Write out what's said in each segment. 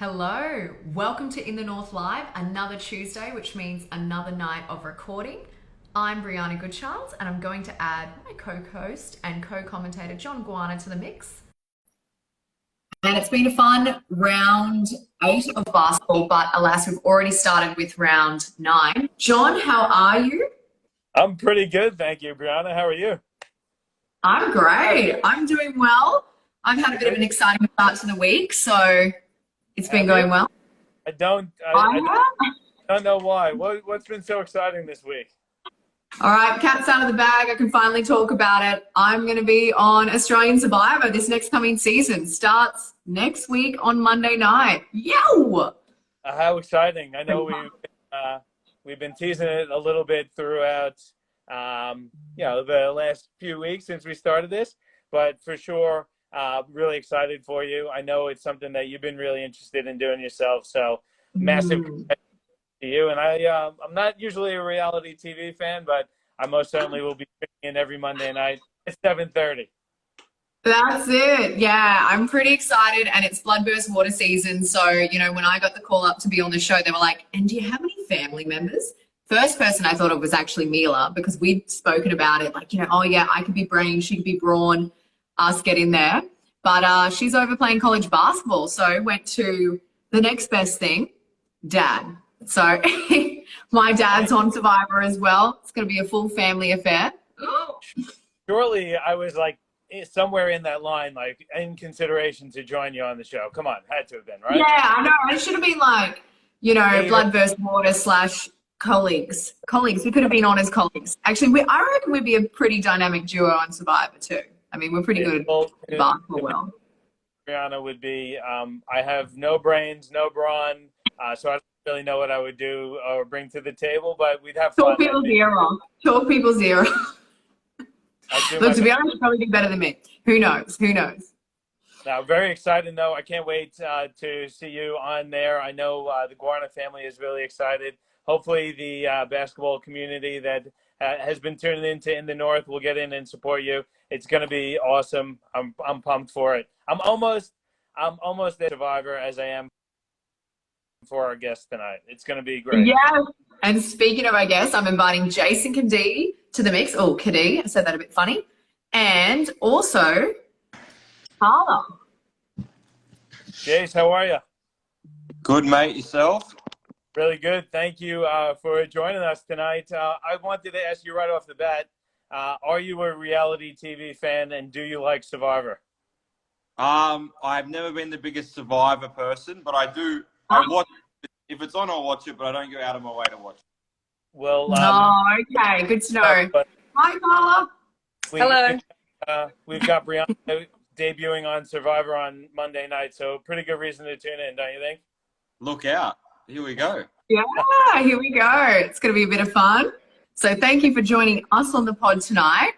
Hello, welcome to In the North Live, another Tuesday, which means another night of recording. I'm Brianna Goodchild, and I'm going to add my co-host and co-commentator John Guana to the mix. And it's been a fun round 8 of basketball, but alas, we've already started with round 9. John, how are you? I'm pretty good, thank you, Brianna. How are you? I'm great. I'm doing well. I've had a bit of an exciting start to the week, so it's been going well. I don't know why. What's been so exciting this week? All right, cat's out of the bag. I can finally talk about it. I'm going to be on Australian Survivor this next coming season. Starts next week on Monday night. Yow! How exciting. I know we've been teasing it a little bit throughout the last few weeks since we started this, but for sure, really excited for you. I know it's something that you've been really interested in doing yourself, so massive congratulations to you. And I'm not usually a reality TV fan, but I most certainly will be tuning in every Monday night at 7:30. That's it. Yeah, I'm pretty excited, and it's Bloodburst water season. So, when I got the call up to be on the show, they were like, and do you have any family members? First person I thought of was actually Mila, because we'd spoken about it, oh yeah, I could be Brain, she could be Braun, us get in there. But she's over playing college basketball, so went to the next best thing, Dad. So my dad's on Survivor as well. It's going to be a full family affair. Surely I was like somewhere in that line, like in consideration to join you on the show. Come on, had to have been, right? Yeah, I know. It should have been like, Bloodburst water / colleagues. Colleagues. We could have been on as colleagues. Actually, I reckon we'd be a pretty dynamic duo on Survivor too. I mean, we're pretty good at basketball. Brianna would be, I have no brains, no brawn, so I don't really know what I would do or bring to the table, but we'd have fun. Talk people zero. Look, to be honest, you'd probably do better than me. Who knows? Now, very excited, though. I can't wait to see you on there. I know the Guarna family is really excited. Hopefully the basketball community that has been tuning into In the North will get in and support you. It's going to be awesome. I'm pumped for it. I'm almost a Survivor as I am for our guest tonight. It's going to be great. Yeah. And speaking of our guest, I'm inviting Jason Cadee to the mix. Oh, Cadee. I said that a bit funny. And also Carla. Jace, how are you? Good, mate. Yourself? Really good. Thank you for joining us tonight. I wanted to ask you right off the bat, are you a reality TV fan, and do you like Survivor? I've never been the biggest Survivor person, but I do. I watch it. If it's on, I'll watch it, but I don't go out of my way to watch it. Well, okay. Good to know. Hi, Carla. Hello. We've got Brianna debuting on Survivor on Monday night, so pretty good reason to tune in, don't you think? Look out. Here we go. Yeah, here we go. It's going to be a bit of fun. So thank you for joining us on the pod tonight.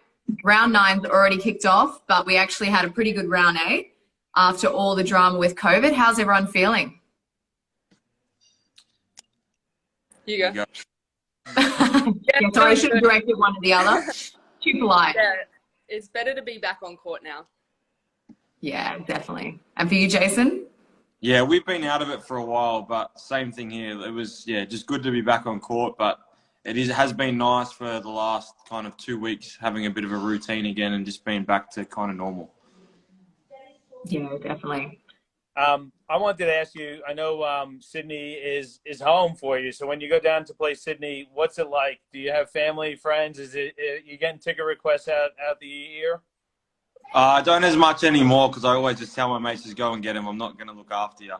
Round 9's already kicked off, but we actually had a pretty good round 8 after all the drama with COVID. How's everyone feeling? You go. Yeah, sorry, I should have directed one to the other. Too polite. Yeah, it's better to be back on court now. Yeah, definitely. And for you, Jason? Yeah, we've been out of it for a while, but same thing here. It was, just good to be back on court, but it has been nice for the last kind of 2 weeks having a bit of a routine again and just being back to kind of normal. Yeah, definitely. I wanted to ask you, I know Sydney is home for you, so when you go down to play Sydney, what's it like? Do you have family, friends? Is it you getting ticket requests out the ear? I don't as much anymore because I always just tell my mates just go and get him. I'm not going to look after you.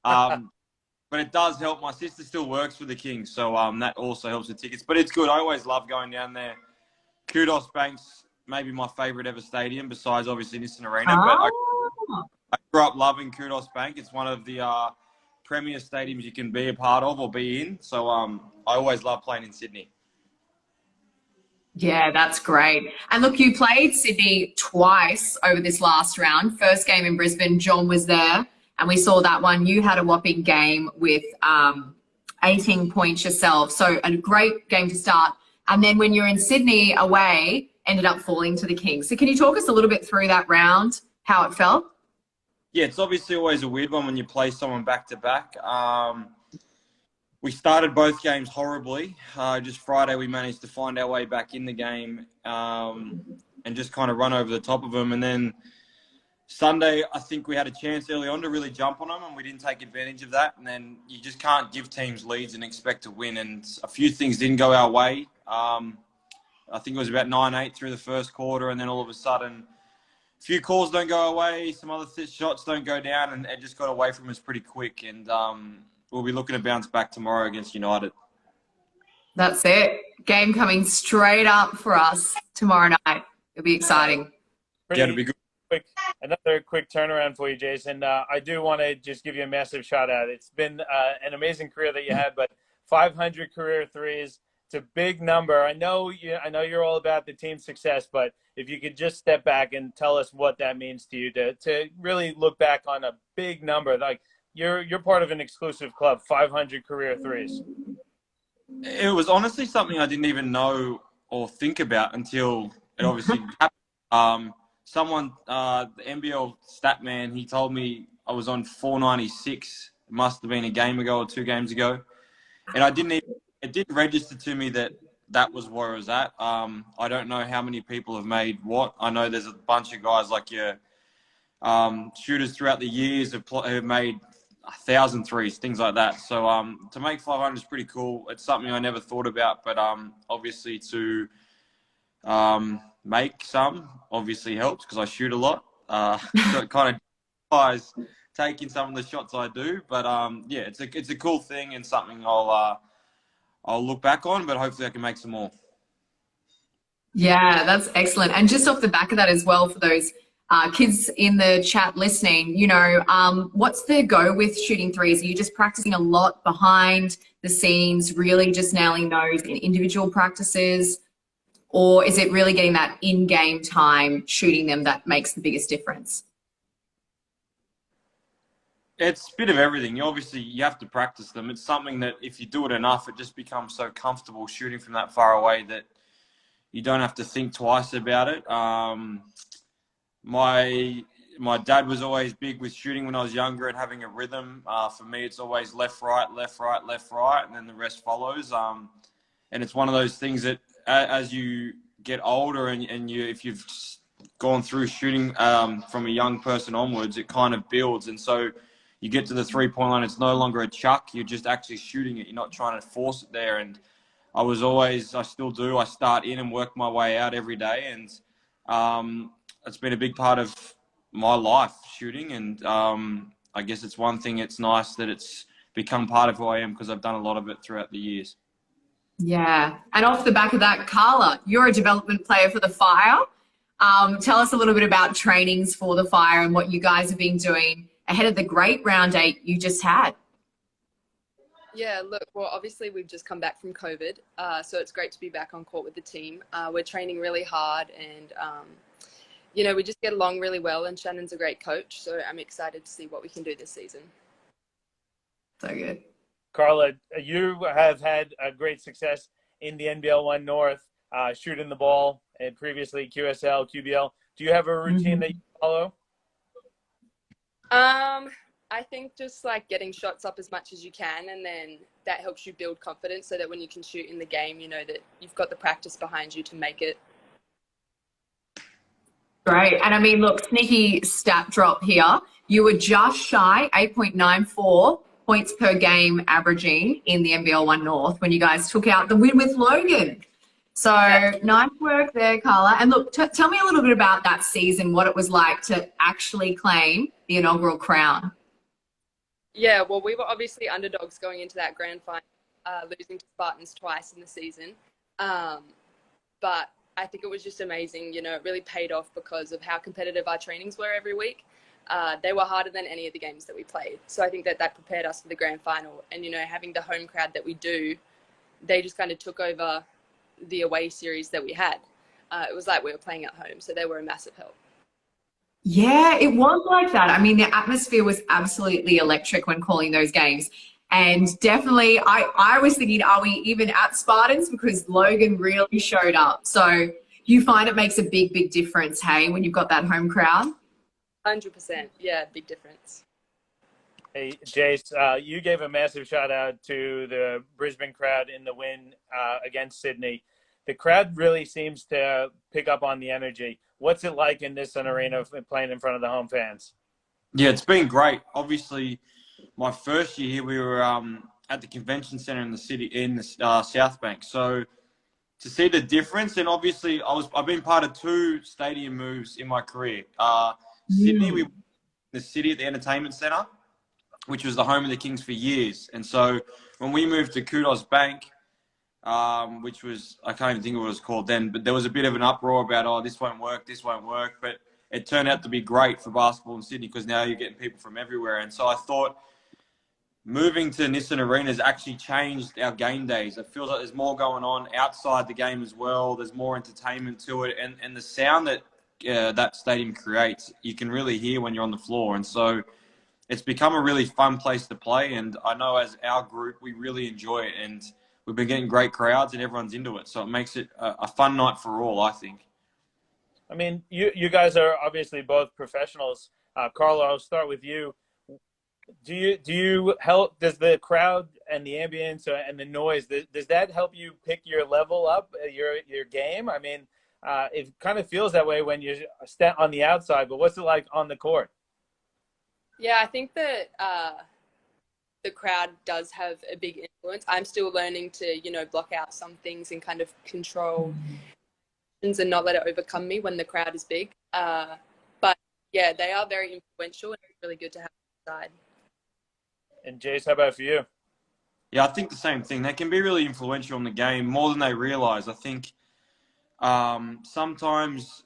But it does help. My sister still works for the Kings, so that also helps with tickets. But it's good. I always love going down there. Kudos Bank's maybe my favourite ever stadium besides obviously Nissan Arena. But I grew up loving Kudos Bank. It's one of the premier stadiums you can be a part of or be in. So I always love playing in Sydney. Yeah, that's great. And look, you played Sydney twice over this last round. First game in Brisbane, John was there, and we saw that one. You had a whopping game with 18 points yourself. So a great game to start. And then when you're in Sydney away, ended up falling to the Kings. So can you talk us a little bit through that round, how it felt? Yeah, it's obviously always a weird one when you play someone back to back. We started both games horribly. Just Friday, we managed to find our way back in the game and just kind of run over the top of them. And then Sunday, I think we had a chance early on to really jump on them, and we didn't take advantage of that. And then you just can't give teams leads and expect to win. And a few things didn't go our way. I think it was about 9-8 through the first quarter, and then all of a sudden, a few calls don't go away, some other shots don't go down, and it just got away from us pretty quick. And we'll be looking to bounce back tomorrow against United. That's it. Game coming straight up for us tomorrow night. It'll be exciting. Yeah, it'll be good. Another quick turnaround for you, Jason. I do want to just give you a massive shout out. It's been an amazing career that you had, but 500 career threes. It's a big number. I know you're all about the team success, but if you could just step back and tell us what that means to you to really look back on a big number. Like you're part of an exclusive club, 500 career threes. It was honestly something I didn't even know or think about until it obviously happened. Someone, the NBL stat man, he told me I was on 496. It must have been a game ago or 2 games ago. And it didn't register to me that was where I was at. I don't know how many people have made what. I know there's a bunch of guys like your shooters throughout the years have made 1,000 threes, things like that. So to make 500 is pretty cool. It's something I never thought about, but obviously to make some obviously helps because I shoot a lot. So it kind of justifies taking some of the shots I do. But yeah, it's a cool thing and something I'll look back on, but hopefully I can make some more. Yeah, that's excellent. And just off the back of that as well, for those kids in the chat listening, what's the go with shooting threes? Are you just practicing a lot behind the scenes, really just nailing those in individual practices? Or is it really getting that in-game time shooting them that makes the biggest difference? It's a bit of everything. You have to practice them. It's something that if you do it enough, it just becomes so comfortable shooting from that far away that you don't have to think twice about it. My dad was always big with shooting when I was younger and having a rhythm. For me, it's always left, right, left, right, left, right, and then the rest follows. And it's one of those things that as you get older and if you've gone through shooting from a young person onwards, it kind of builds. And so you get to the 3-point line, it's no longer a chuck. You're just actually shooting it. You're not trying to force it there. And I still do. I start in and work my way out every day. And it's been a big part of my life, shooting. And I guess it's one thing. It's nice that it's become part of who I am because I've done a lot of it throughout the years. Yeah. And off the back of that, Carla, you're a development player for the Fire. Tell us a little bit about trainings for the Fire and what you guys have been doing ahead of the great round 8 you just had. Yeah, look, well, obviously we've just come back from COVID, so it's great to be back on court with the team. We're training really hard and, we just get along really well, and Shannon's a great coach, so I'm excited to see what we can do this season. So good. Carla, you have had a great success in the NBL 1 North, shooting the ball, and previously QSL, QBL. Do you have a routine that you follow? I think just like getting shots up as much as you can, and then that helps you build confidence so that when you can shoot in the game, you know that you've got the practice behind you to make it. Great. And I mean, look, sneaky stat drop here. You were just shy, 8.94 points per game averaging in the NBL 1 North when you guys took out the win with Logan. So nice work there, Carla. And look, tell me a little bit about that season, what it was like to actually claim the inaugural crown. Yeah, well, we were obviously underdogs going into that grand final, losing to Spartans twice in the season. But I think it was just amazing. It really paid off because of how competitive our trainings were every week. They were harder than any of the games that we played. So I think that prepared us for the grand final. And, having the home crowd that we do, they just kind of took over the away series that we had. It was like we were playing at home. So they were a massive help. Yeah, it was like that. I mean, the atmosphere was absolutely electric when calling those games. And definitely, I was thinking, are we even at Spartans? Because Logan really showed up. So you find it makes a big, big difference, hey, when you've got that home crowd? 100%. Yeah, big difference. Hey, Jace, you gave a massive shout out to the Brisbane crowd in the win against Sydney. The crowd really seems to pick up on the energy. What's it like in this arena playing in front of the home fans? Yeah, it's been great. Obviously, my first year here, we were at the convention centre in the city in the South Bank. So to see the difference, and obviously I've been part of 2 stadium moves in my career. Sydney, we were in the city at the entertainment centre, which was the home of the Kings for years. And so when we moved to Kudos Bank, which was, I can't even think of what it was called then, but there was a bit of an uproar about, oh, this won't work. But it turned out to be great for basketball in Sydney because now you're getting people from everywhere. And so I thought moving to Nissan Arena has actually changed our game days. It feels like there's more going on outside the game as well. There's more entertainment to it. And the sound that that stadium creates, you can really hear when you're on the floor. And so it's become a really fun place to play. And I know as our group, we really enjoy it. And we've been getting great crowds and everyone's into it. So it makes it a fun night for all, I think. I mean, you guys are obviously both professionals. Carla, I'll start with you. Do you help? Does the crowd and the ambience and the noise, does that help you pick your level up, your game? I mean, it kind of feels that way when you stand on the outside, but what's it like on the court? Yeah, I think that the crowd does have a big influence. I'm still learning to, block out some things and kind of control and not let it overcome me when the crowd is big. But yeah, they are very influential and it's really good to have inside. And Jace, how about for you? Yeah, I think the same thing. They can be really influential in the game more than they realise. I think sometimes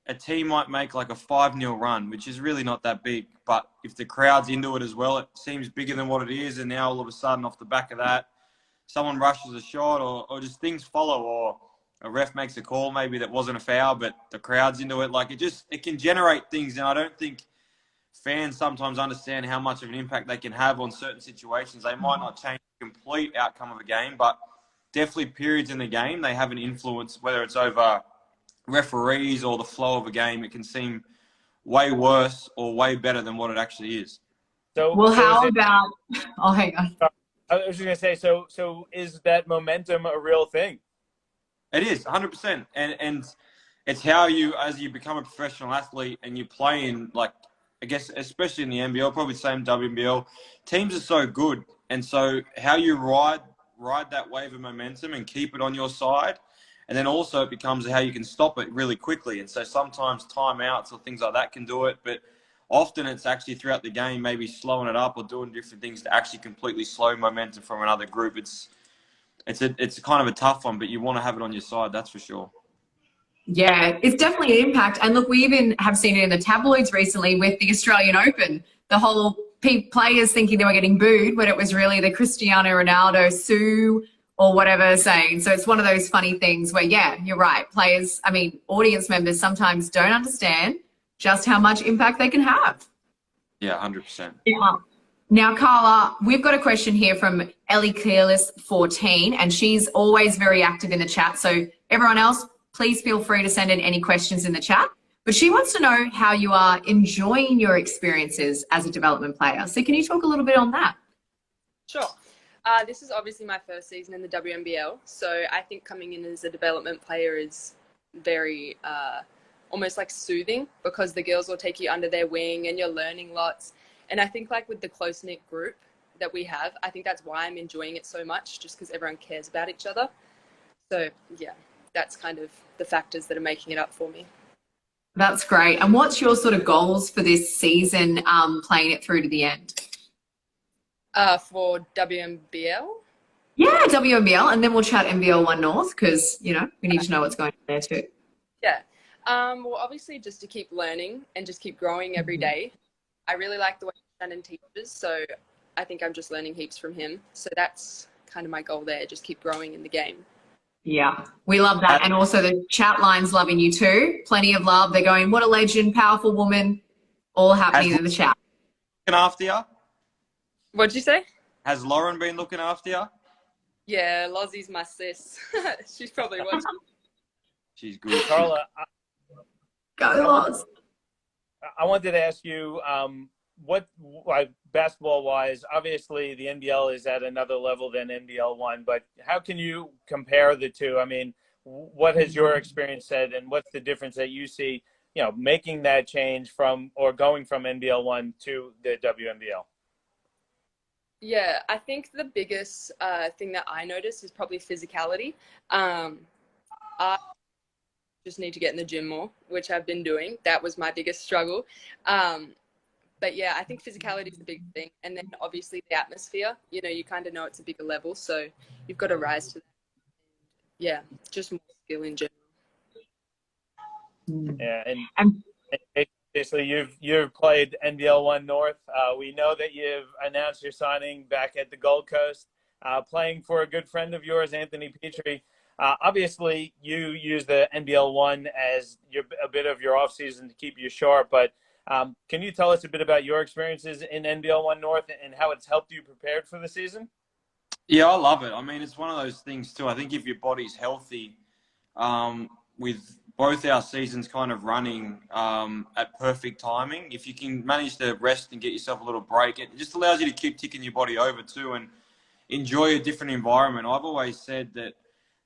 a team might make like a 5-0 run, which is really not that big. But if the crowd's into it as well, it seems bigger than what it is. And now all of a sudden, off the back of that, someone rushes a shot or just things follow, or a ref makes a call maybe that wasn't a foul, but the crowd's into it. Like it can generate things. And I don't think fans sometimes understand how much of an impact they can have on certain situations. They might not change the complete outcome of a game, but definitely periods in the game, they have an influence, whether it's over referees or the flow of a game. It can seem way worse or way better than what it actually is. How about... Oh, hang on. I was just going to say, so is that momentum a real thing? It is, 100%. And it's how you, as you become a professional athlete and you play in, like, I guess, especially in the NBL, probably the same WMBL, teams are so good. And so how you ride that wave of momentum and keep it on your side. And then also it becomes how you can stop it really quickly. And so sometimes timeouts or things like that can do it. But often it's actually throughout the game, maybe slowing it up or doing different things to actually completely slow momentum from another group. It's kind of a tough one, but you want to have it on your side, that's for sure. Yeah, it's definitely an impact. And look, we even have seen it in the tabloids recently with the Australian Open. The whole players thinking they were getting booed when it was really the Cristiano Ronaldo Sue or whatever saying. So it's one of those funny things where, yeah, you're right. Audience members sometimes don't understand just how much impact they can have. Yeah, 100%. Yeah. Now, Carla, we've got a question here from Ellie Clearless 14, and she's always very active in the chat. So everyone else, please feel free to send in any questions in the chat. But she wants to know how you are enjoying your experiences as a development player. So can you talk a little bit on that? Sure. This is obviously my first season in the WMBL. So I think coming in as a development player is very almost like soothing, because the girls will take you under their wing and you're learning lots. And I think like with the close-knit group that we have, I think that's why I'm enjoying it so much, just because everyone cares about each other. So yeah, that's kind of the factors that are making it up for me. That's great. And what's your sort of goals for this season, playing it through to the end? For WMBL? Yeah, WMBL, and then we'll chat NBL 1 North because, we need to know what's going on there too. Yeah. Well, obviously just to keep learning and just keep growing every day. I really like the way Shannon teaches, so I think I'm just learning heaps from him. So that's kind of my goal there, just keep growing in the game. Yeah, we love that. And also the chat line's loving you too. Plenty of love. They're going, what a legend, powerful woman, all happening in the chat. Looking after you? What'd you say? Has Lauren been looking after you? Yeah, Lozzie's my sis. She's probably watching. She's good. Carla, Go, Loz. I wanted to ask you, what, like basketball-wise, obviously the NBL is at another level than NBL 1, but how can you compare the two? I mean, what has your experience said, and what's the difference that you see, making that change from or going from NBL 1 to the WMDL? Yeah, I think the biggest thing that I noticed is probably physicality. I just need to get in the gym more, which I've been doing. That was my biggest struggle. But yeah, I think physicality is the big thing. And then obviously the atmosphere, you kind of know it's a bigger level. So you've got to rise to that. Yeah, just more skill in general. Yeah, and basically you've played NBL 1 North. We know that you've announced your signing back at the Gold Coast, playing for a good friend of yours, Anthony Petrie. Obviously, you use the NBL 1 as a bit of your offseason to keep you sharp, but can you tell us a bit about your experiences in NBL 1 North and how it's helped you prepared for the season? Yeah, I love it. I mean, it's one of those things too. I think if your body's healthy, with both our seasons kind of running at perfect timing, if you can manage to rest and get yourself a little break, it just allows you to keep ticking your body over too and enjoy a different environment. I've always said that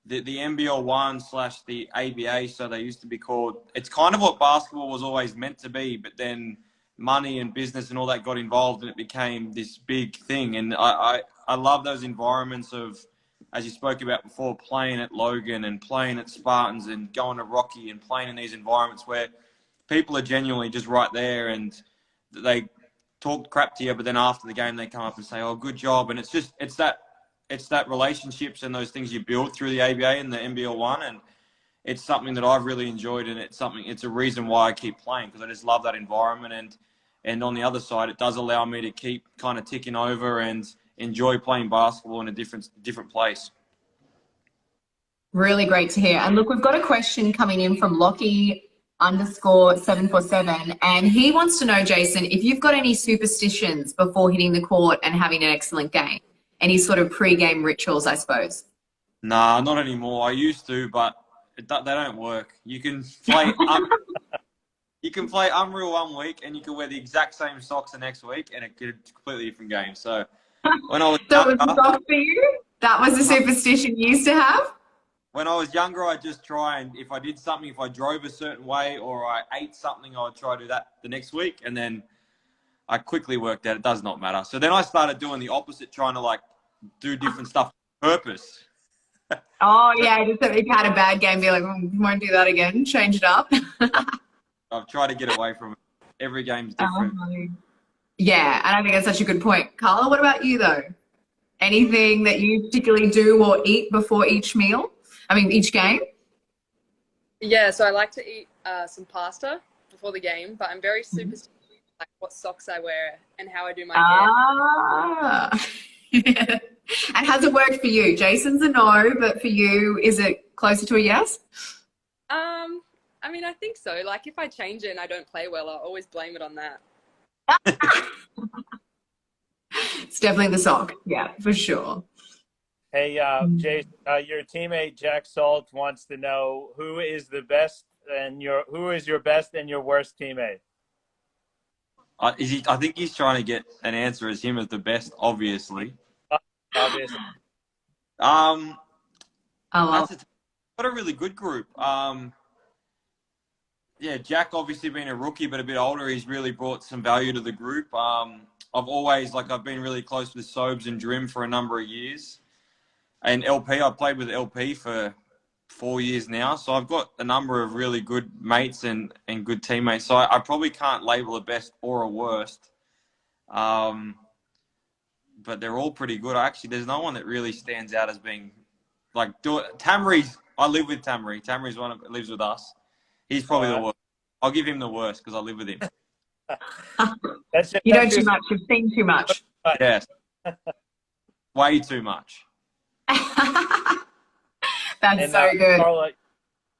the NBL 1 / the ABA, so they used to be called, it's kind of what basketball was always meant to be, but then money and business and all that got involved and it became this big thing. And I love those environments of, as you spoke about before, playing at Logan and playing at Spartans and going to Rocky and playing in these environments where people are genuinely just right there and they talk crap to you, but then after the game they come up and say, "Oh, good job." And it's that relationships and those things you build through the ABA and the NBL 1, and it's something that I've really enjoyed, and it's a reason why I keep playing, because I just love that environment. And on the other side, it does allow me to keep kind of ticking over and enjoy playing basketball in a different place. Really great to hear. And look, we've got a question coming in from Lockie_747, and he wants to know, Jason, if you've got any superstitions before hitting the court and having an excellent game. Any sort of pre-game rituals, I suppose? Nah, not anymore. I used to, but they don't work. You can play Unreal 1 week and you can wear the exact same socks the next week and it could be a completely different game. So when I was So it was socks for you? That was a superstition you used to have? When I was younger, I'd just try, and if I did something, if I drove a certain way or I ate something, I would try to do that the next week. And then I quickly worked out it does not matter. So then I started doing the opposite, trying to do different stuff on purpose. Oh, yeah, just if you had a bad game, be like, won't do that again, change it up. I've tried to get away from it. Every game's different. Yeah, and I think that's such a good point. Carla, what about you, though? Anything that you particularly do or eat before each meal? Each game? Yeah, so I like to eat some pasta before the game, but I'm very superstitious, like what socks I wear and how I do my hair. And has it worked for you? Jason's a no, but for you, is it closer to a yes? I think so. Like, if I change it and I don't play well, I'll always blame it on that. It's definitely the sock. Yeah, for sure. Hey, Jason, your teammate Jack Salt wants to know who is your best and your worst teammate? I think he's trying to get an answer as him as the best, obviously. Obviously. What a really good group. Yeah, Jack obviously being a rookie but a bit older, he's really brought some value to the group. I've been really close with Sobes and Drim for a number of years. And LP, I've played with LP for 4 years now. So I've got a number of really good mates and good teammates. So I probably can't label a best or a worst. But they're all pretty good. Actually, there's no one that really stands out as being Tamri's. I live with Tamri. Tamri's one that lives with us. He's probably the worst. I'll give him the worst because I live with him. You know too much. You've seen too much. Yes. Way too much. That's so good. Carla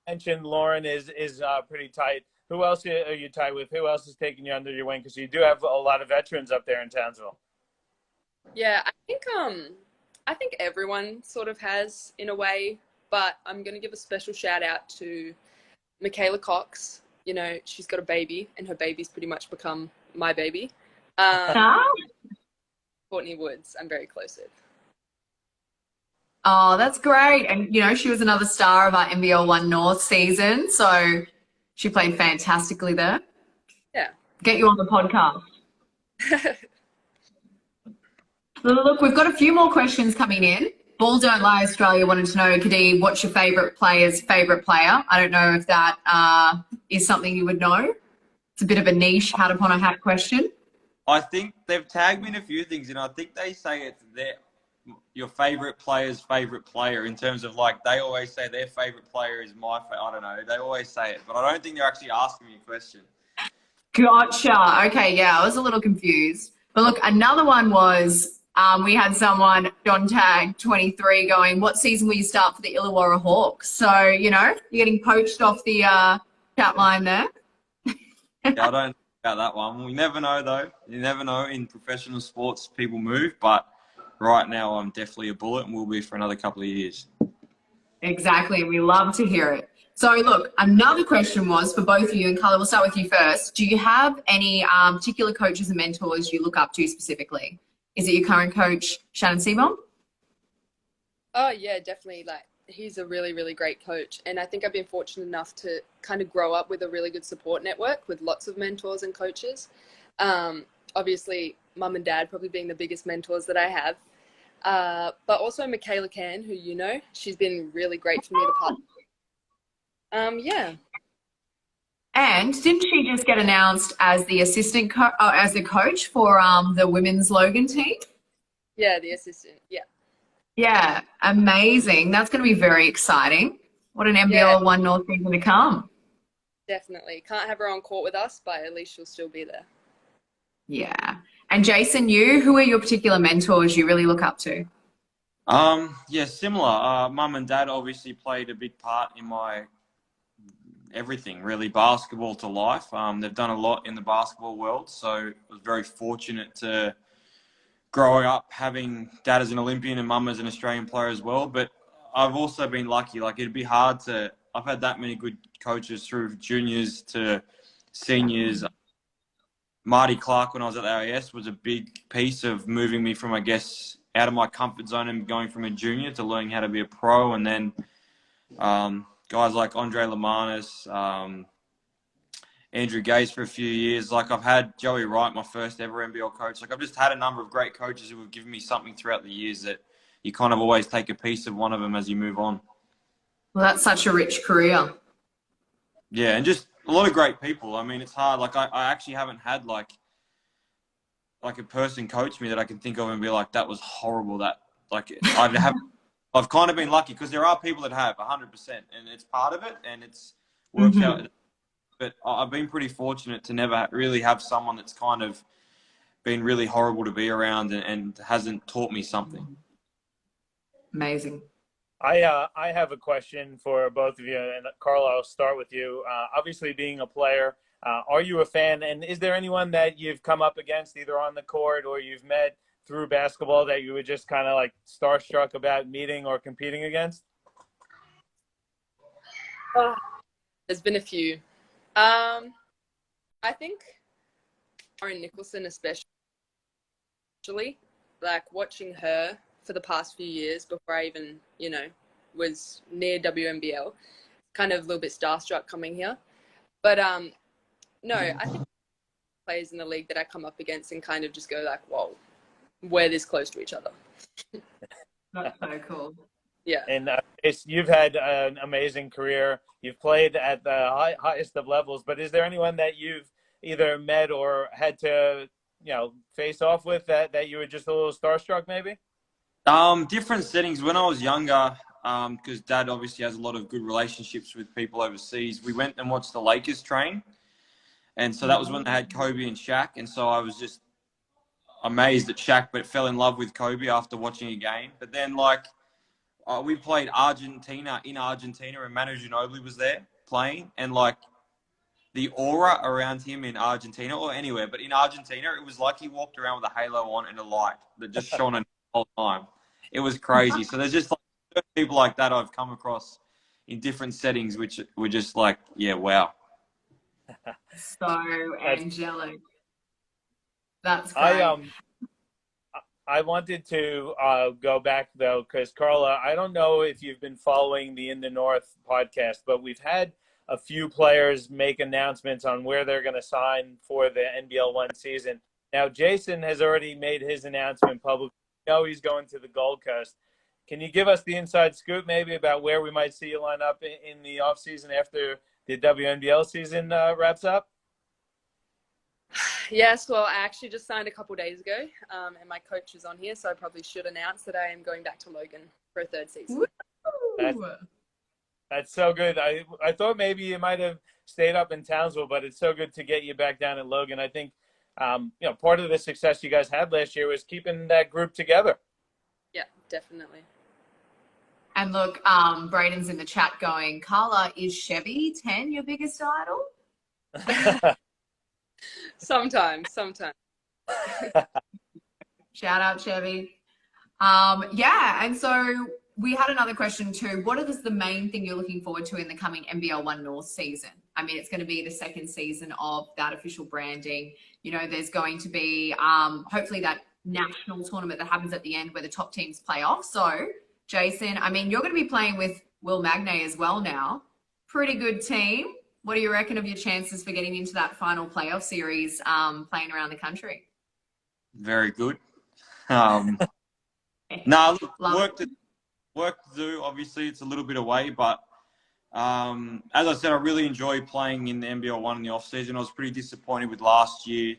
mentioned Lauren is pretty tight. Who else are you tight with? Who else is taking you under your wing? Because you do have a lot of veterans up there in Townsville. Yeah, I think everyone sort of has in a way, but I'm going to give a special shout out to Michaela Cox. you know, she's got a baby, and her baby's pretty much become my baby. Courtney Woods, I'm very close with. Oh, that's great. And, you know, she was another star of our NBL 1 North season. So she played fantastically there. Yeah. Get you on the podcast. Look, we've got a few more questions coming in. Ball Don't Lie Australia wanted to know, Cadee, what's your favourite player's favourite player? I don't know if that is something you would know. It's a bit of a niche hat upon a hat question. I think they've tagged me in a few things, and I think they say it's your favourite player's favourite player in terms of, like, they always say their favourite player is my favourite. I don't know. They always say it, but I don't think they're actually asking me a question. Gotcha. Okay, yeah, I was a little confused. But look, another one was we had someone, John Tag 23, going, what season will you start for the Illawarra Hawks? So, you know, you're getting poached off the chat line there. Yeah, I don't know about that one. We never know, though. You never know. In professional sports, people move, but right now I'm definitely a Bullet and will be for another couple of years. Exactly. We love to hear it. So, look, another question was for both of you, and Carla, we'll start with you first. Do you have any particular coaches and mentors you look up to specifically? Is it your current coach, Shannon Seaborn? Oh, yeah, definitely. Like, he's a really, really great coach. And I think I've been fortunate enough to kind of grow up with a really good support network with lots of mentors and coaches. Obviously, mum and dad probably being the biggest mentors that I have. But also Michaela Can, who you know, she's been really great for me the past. Yeah. And didn't she just get announced as the as the coach for the women's Logan team? Yeah, the assistant. Yeah. Yeah, amazing. That's going to be very exciting. What an NBL 1 North season to come. Definitely. Can't have her on court with us, but at least she'll still be there. Yeah. And Jason, who are your particular mentors you really look up to? Yeah, similar. Mum and dad obviously played a big part in my everything, really, basketball to life. They've done a lot in the basketball world, so I was very fortunate to grow up having dad as an Olympian and mum as an Australian player as well. But I've also been lucky. Like, it'd be hard to – I've had that many good coaches through juniors to seniors. Marty Clark, when I was at the AIS, was a big piece of moving me from, I guess, out of my comfort zone and going from a junior to learning how to be a pro. And then guys like Andre Lamanis, Andrew Gaze for a few years. Like, I've had Joey Wright, my first ever NBL coach. Like, I've just had a number of great coaches who have given me something throughout the years that you kind of always take a piece of one of them as you move on. Well, that's such a rich career. Yeah, and just a lot of great people. I mean, it's hard. Like, I actually haven't had like a person coach me that I can think of and be like, that was horrible. That, like, I've kind of been lucky because there are people that have 100%, and it's part of it, and it's worked out. But I've been pretty fortunate to never really have someone that's kind of been really horrible to be around and hasn't taught me something. Amazing. I have a question for both of you, and Carla, I'll start with you. Obviously, being a player, are you a fan? And is there anyone that you've come up against either on the court or you've met through basketball that you were just kind of like starstruck about meeting or competing against? There's been a few. I think Lauren Nicholson especially, like watching her for the past few years before I even, you know, was near Wmdl, kind of a little bit starstruck coming here. But no, I think players in the league that I come up against and kind of just go like, whoa, we're this close to each other. That's so cool. Yeah. And you've had an amazing career. You've played at the highest of levels, but is there anyone that you've either met or had to, you know, face off with that you were just a little starstruck maybe? Different settings. When I was younger, because Dad obviously has a lot of good relationships with people overseas, we went and watched the Lakers train. And so that was when they had Kobe and Shaq. And so I was just amazed at Shaq, but fell in love with Kobe after watching a game. But then, like, we played Argentina in Argentina, and Manu Ginobili was there playing. And, like, the aura around him in Argentina, or anywhere, but in Argentina, it was like he walked around with a halo on and a light that just shone on him the whole time. It was crazy. So there's just like people like that I've come across in different settings, which were just like, yeah, wow. So angelic. That's I great. I wanted to go back though, because Carla, I don't know if you've been following the In the North podcast, but we've had a few players make announcements on where they're going to sign for the NBL one season. Now, Jason has already made his announcement publicly. We know he's going to the Gold Coast. Can you give us the inside scoop maybe about where we might see you line up in the off season after the WMDL season wraps up? Yes, well, I actually just signed a couple days ago, and my coach is on here, so I probably should announce that I am going back to Logan for a third season. That's so good. I thought maybe you might have stayed up in Townsville, but it's so good to get you back down in Logan. I think, part of the success you guys had last year was keeping that group together. Yeah, definitely. And look, Braden's in the chat going, Carla, is Chevy 10 your biggest idol? Sometimes. Shout out, Chevy. And so we had another question too. What is the main thing you're looking forward to in the coming NBL One North season? I mean, it's going to be the second season of that official branding. There's going to be hopefully that national tournament that happens at the end where the top teams play off. So, Jason, I mean, you're going to be playing with Wmdl as well now. Pretty good team. What do you reckon of your chances for getting into that final playoff series playing around the country? Very good. Look, work to do. Obviously, it's a little bit away, but as I said, I really enjoy playing in the NBL one in the off season. I was pretty disappointed with last year.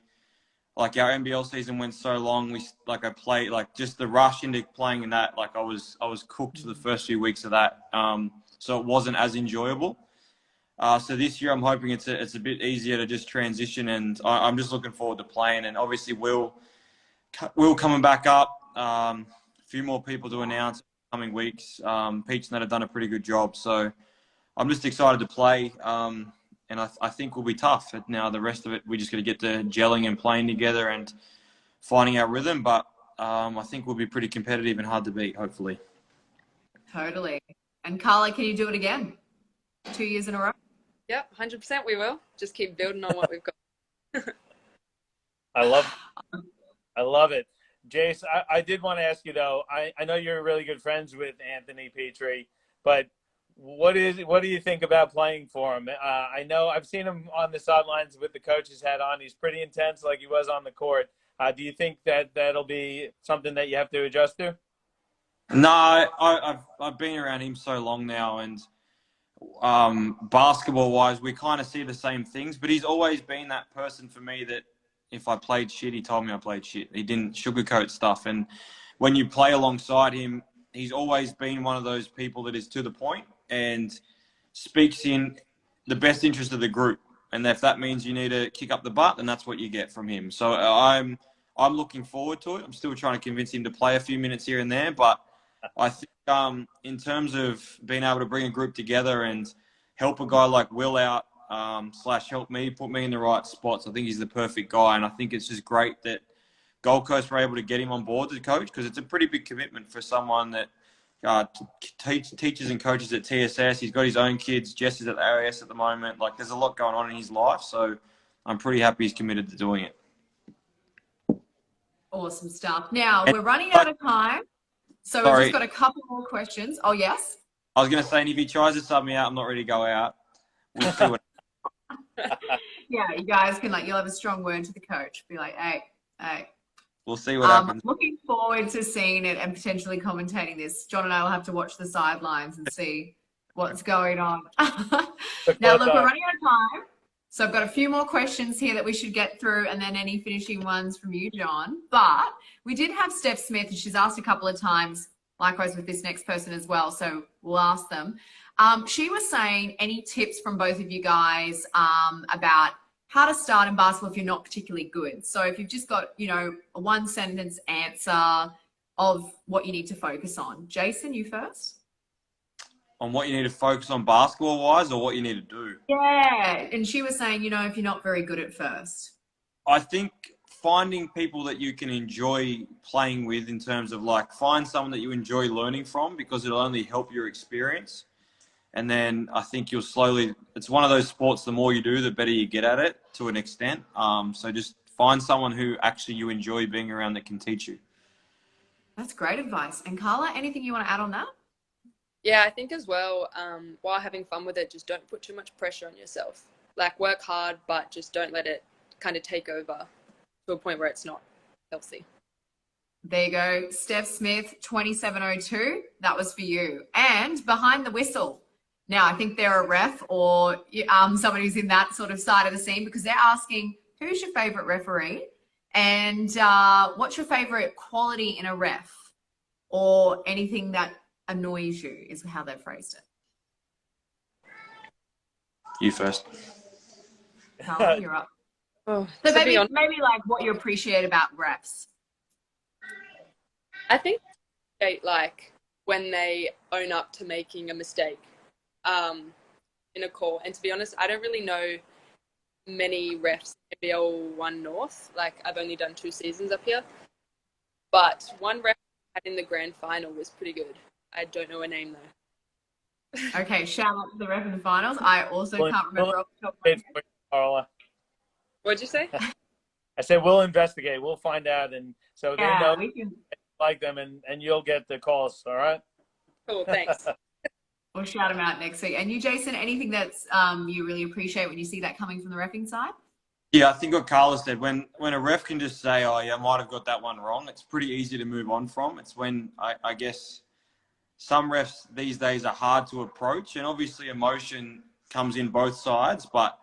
Like our NBL season went so long. I played just the rush into playing in that. I was cooked for the first few weeks of that. So it wasn't as enjoyable. So this year I'm hoping it's a bit easier to just transition, and I'm just looking forward to playing. And obviously Will coming back up. A few more people to announce in the coming weeks. Peach and that have done a pretty good job. So I'm just excited to play. And I think we'll be tough. Now the rest of it, we just got to get to gelling and playing together and finding our rhythm. But I think we'll be pretty competitive and hard to beat, hopefully. Totally. And Carla, can you do it again? 2 years in a row? Yep, 100% we will. Just keep building on what we've got. I love it. Jace, I did want to ask you, though, I know you're really good friends with Anthony Petrie, but what do you think about playing for him? I know I've seen him on the sidelines with the coach's hat on. He's pretty intense like he was on the court. Do you think that'll be something that you have to adjust to? No, I've been around him so long now, and basketball-wise, we kind of see the same things, but he's always been that person for me that if I played shit, he told me I played shit. He didn't sugarcoat stuff, and when you play alongside him, he's always been one of those people that is to the point and speaks in the best interest of the group. And if that means you need to kick up the butt, then that's what you get from him. So I'm looking forward to it. I'm still trying to convince him to play a few minutes here and there, but I think in terms of being able to bring a group together and help a guy like Will out, / help me, put me in the right spots, I think he's the perfect guy. And I think it's just great that Gold Coast were able to get him on board as coach, because it's a pretty big commitment for someone that teaches and coaches at TSS. He's got his own kids. Jess is at the AOS at the moment. There's a lot going on in his life. So I'm pretty happy he's committed to doing it. Awesome stuff. Now, we're running out of time. So we've just got a couple more questions. Oh, yes? I was going to say, and if he tries to sub me out, I'm not ready to go out. We'll see what. Yeah, you guys can you'll have a strong word to the coach. Be like, hey. We'll see what happens. Looking forward to seeing it and potentially commentating this. John and I will have to watch the sidelines and see what's going on. Now, look, we're running out of time. So I've got a few more questions here that we should get through, and then any finishing ones from you, John. But we did have Steph Smith, and she's asked a couple of times, likewise with this next person as well, so we'll ask them. She was saying any tips from both of you guys about how to start in basketball if you're not particularly good. So if you've just got, a one-sentence answer of what you need to focus on. Jason, you first. On what you need to focus on basketball-wise, or what you need to do? Yeah, and she was saying, if you're not very good at first. I think finding people that you can enjoy playing with, in terms of find someone that you enjoy learning from, because it'll only help your experience. And then I think you'll slowly, it's one of those sports, the more you do, the better you get at it to an extent. So just find someone who actually you enjoy being around that can teach you. That's great advice. And Carla, anything you want to add on that? Yeah, I think as well, while having fun with it, just don't put too much pressure on yourself. Like, work hard, but just don't let it kind of take over to a point where it's not healthy. There you go. Steph Smith, 2702. That was for you. And behind the whistle. Now, I think they're a ref or someone who's in that sort of side of the scene, because they're asking, who's your favorite referee? And what's your favorite quality in a ref? Or anything that annoys you is how they phrased it. You first. Carla, you're up. Oh, So maybe like what you appreciate about refs. I think like when they own up to making a mistake in a call. And to be honest, I don't really know many refs in NBL 1 North. Like, I've only done 2 seasons up here. But one ref I had in the grand final was pretty good. I don't know her name though. Okay, shout out to the ref in the finals. I also can't remember off the top of my head. Carla. What'd you say? I said we'll investigate. We'll find out, and so they know we can. Like them, and you'll get the calls. All right. Cool, thanks. We'll shout them out next week. And you, Jason, anything that's you really appreciate when you see that coming from the reffing side? Yeah, I think what Carla said, when a ref can just say, oh, yeah, I might have got that one wrong, it's pretty easy to move on from. It's when, I guess, some refs these days are hard to approach, and obviously emotion comes in both sides, but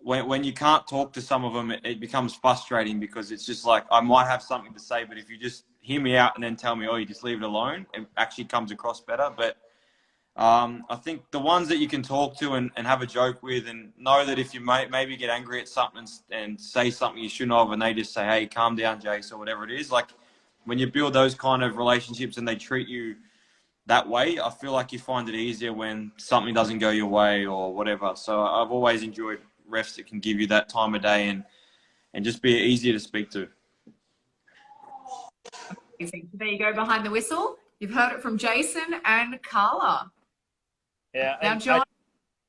when you can't talk to some of them, it becomes frustrating, because it's just like, I might have something to say, but if you just hear me out and then tell me, oh, you just leave it alone, it actually comes across better. But I think the ones that you can talk to and have a joke with, and know that if you maybe get angry at something and say something you shouldn't have, and they just say, hey, calm down, Jace, or whatever it is, like when you build those kind of relationships and they treat you that way, I feel like you find it easier when something doesn't go your way or whatever. So I've always enjoyed refs that can give you that time of day and just be easier to speak to. There you go, behind the whistle. You've heard it from Jason and Carla. Yeah, now, John.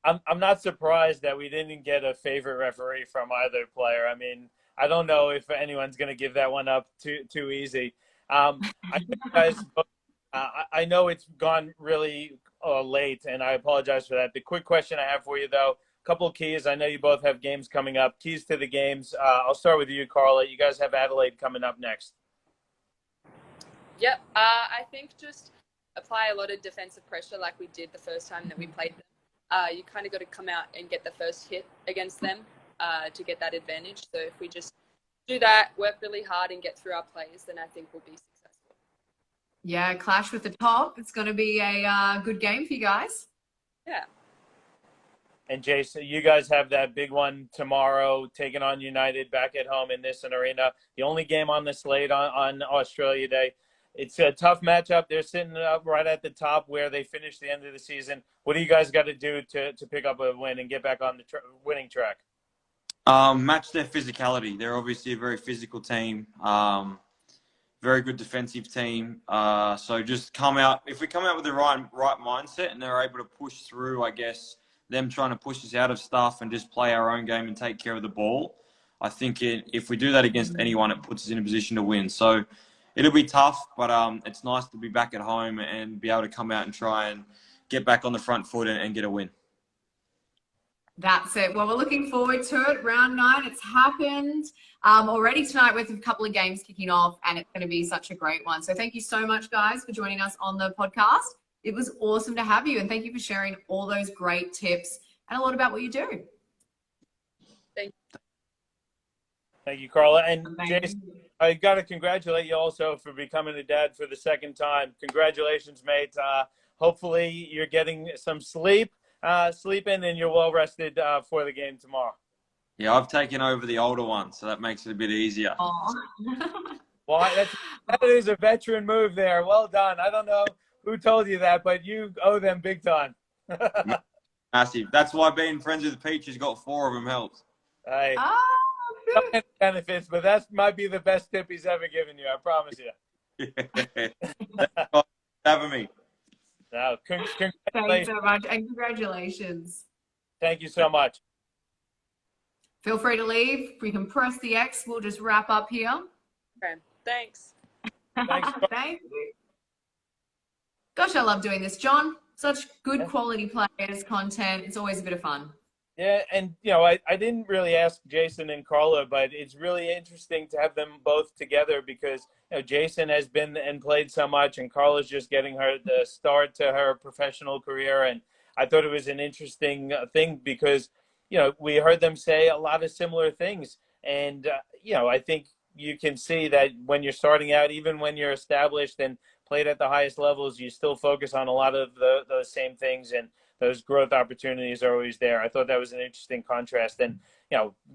I'm not surprised that we didn't get a favorite referee from either player. I mean, I don't know if anyone's going to give that one up too easy. I think you guys, I know it's gone really late, and I apologize for that. The quick question I have for you, though, a couple of keys. I know you both have games coming up. Keys to the games. I'll start with you, Carla. You guys have Adelaide coming up next. Yep. I think just apply a lot of defensive pressure like we did the first time that we played them. You kind of got to come out and get the first hit against them to get that advantage. So if we just do that, work really hard and get through our plays, then I think we'll be successful. Yeah, clash with the top. It's going to be a good game for you guys. Yeah. And Jason, you guys have that big one tomorrow, taking on United back at home in Nissan Arena. The only game on the slate on Australia Day. It's a tough matchup. They're sitting up right at the top where they finished the end of the season. What do you guys got to do to pick up a win and get back on the winning track? Match their physicality. They're obviously a very physical team, very good defensive team. So just come out. If we come out with the right mindset and they're able to push through, I guess, them trying to push us out of stuff and just play our own game and take care of the ball, I think if we do that against anyone, it puts us in a position to win. So it'll be tough, but it's nice to be back at home and be able to come out and try and get back on the front foot and get a win. That's it. Well, we're looking forward to it. Round 9, it's happened already tonight with a couple of games kicking off, and it's going to be such a great one. So thank you so much, guys, for joining us on the podcast. It was awesome to have you, and thank you for sharing all those great tips and a lot about what you do. Thank you, Carla. And Jason, I got to congratulate you also for becoming a dad for the second time. Congratulations, mate. Hopefully you're getting some sleep in, and you're well rested for the game tomorrow. Yeah, I've taken over the older one, so that makes it a bit easier. Well, that is a veteran move there. Well done. I don't know who told you that, but you owe them big time. Massive. That's why being friends with Peach has got 4 of them helps. Hey. Oh, Benefits, but that might be the best tip he's ever given you. I promise you. Thanks for having me. Thanks Congratulations. so much, and congratulations. Thank you so much. Feel free to leave. We can press the X. We'll just wrap up here. Okay, thanks. Thanks. Thank you. Gosh, I love doing this, John. Such good quality players, content. It's always a bit of fun. Yeah, and I didn't really ask Jason and Carla, but it's really interesting to have them both together because Jason has been and played so much, and Carla's just getting her the start to her professional career. And I thought it was an interesting thing because we heard them say a lot of similar things, and I think you can see that when you're starting out, even when you're established and played at the highest levels, you still focus on a lot of those same things, and those growth opportunities are always there. I thought that was an interesting contrast, and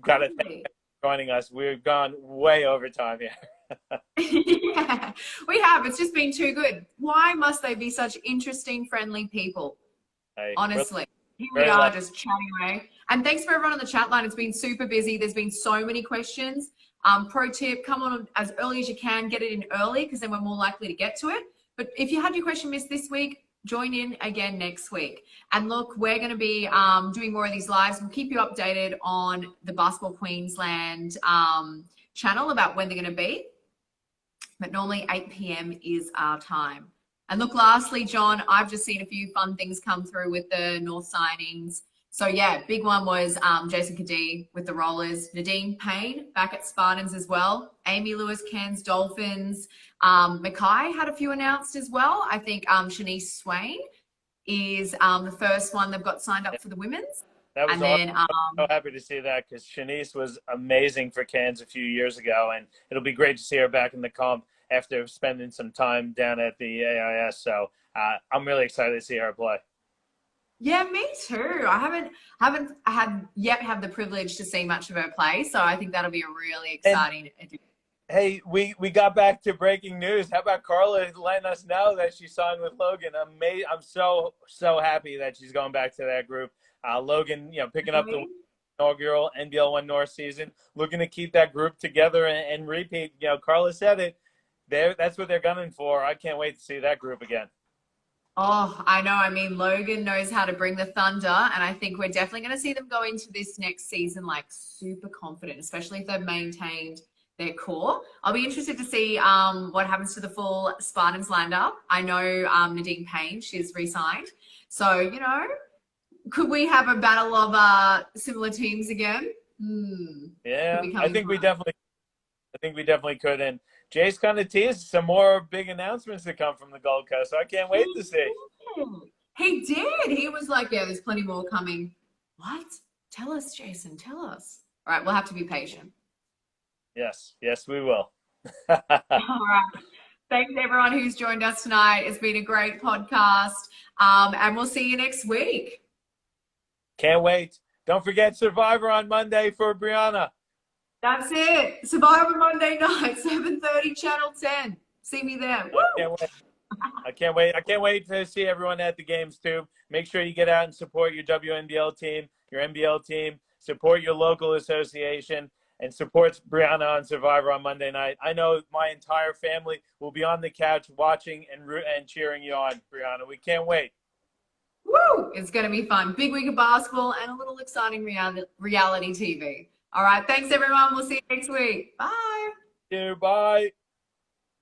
got to thank you for joining us. We've gone way over time here. Yeah, we have. It's just been too good. Why must they be such interesting, friendly people? Honestly, here we are just chatting away. And thanks for everyone on the chat line. It's been super busy. There's been so many questions. Pro tip, come on as early as you can. Get it in early because then we're more likely to get to it. But if you had your question missed this week, join in again next week. And look, we're going to be doing more of these lives. We'll keep you updated on the Basketball Queensland channel about when they're going to be. But normally 8 p.m. is our time. And look, lastly, John, I've just seen a few fun things come through with the North signings. So, yeah, big one was Jason Cadee with the Rollers. Nadine Payne back at Spartans as well. Amy Lewis, Cairns Dolphins. Mackay had a few announced as well. I think Shanice Swain is the first one they've got signed up for the women's. That was and awesome. then, I'm so happy to see that because Shanice was amazing for Cairns a few years ago, and it'll be great to see her back in the comp after spending some time down at the AIS. So I'm really excited to see her play. Yeah, me too. I haven't had the privilege to see much of her play, so I think that'll be a really exciting addition. Hey, we got back to breaking news. How about Carla letting us know that she signed with Logan? I'm so happy that she's going back to that group. Logan, picking up the inaugural NBL 1 North season, looking to keep that group together and repeat. Carla said it. That's what they're gunning for. I can't wait to see that group again. Oh, I know. I mean, Logan knows how to bring the thunder, and I think we're definitely going to see them go into this next season like super confident, especially if they've maintained their core. I'll be interested to see what happens to the full Spartans lineup. I know Nadine Payne, she's re-signed. So, could we have a battle of similar teams again? Yeah, I think we definitely could. And Jay's kind of teased some more big announcements to come from the Gold Coast. So I can't wait to see. He did. He was like, yeah, there's plenty more coming. What? Tell us, Jason. Tell us. All right, we'll have to be patient. Yes, we will. All right. Thanks, everyone who's joined us tonight. It's been a great podcast, and we'll see you next week. Can't wait. Don't forget Survivor on Monday for Brianna. That's it. Survivor Monday night, 7:30, Channel 10. See me there. Woo! I can't wait. I can't wait to see everyone at the games too. Make sure you get out and support your WNBL team, your NBL team. Support your local association and support Brianna on Survivor on Monday night. I know my entire family will be on the couch watching and cheering you on, Brianna. We can't wait. Woo! It's going to be fun. Big week of basketball and a little exciting reality TV. All right. Thanks, everyone. We'll see you next week. Bye. Bye.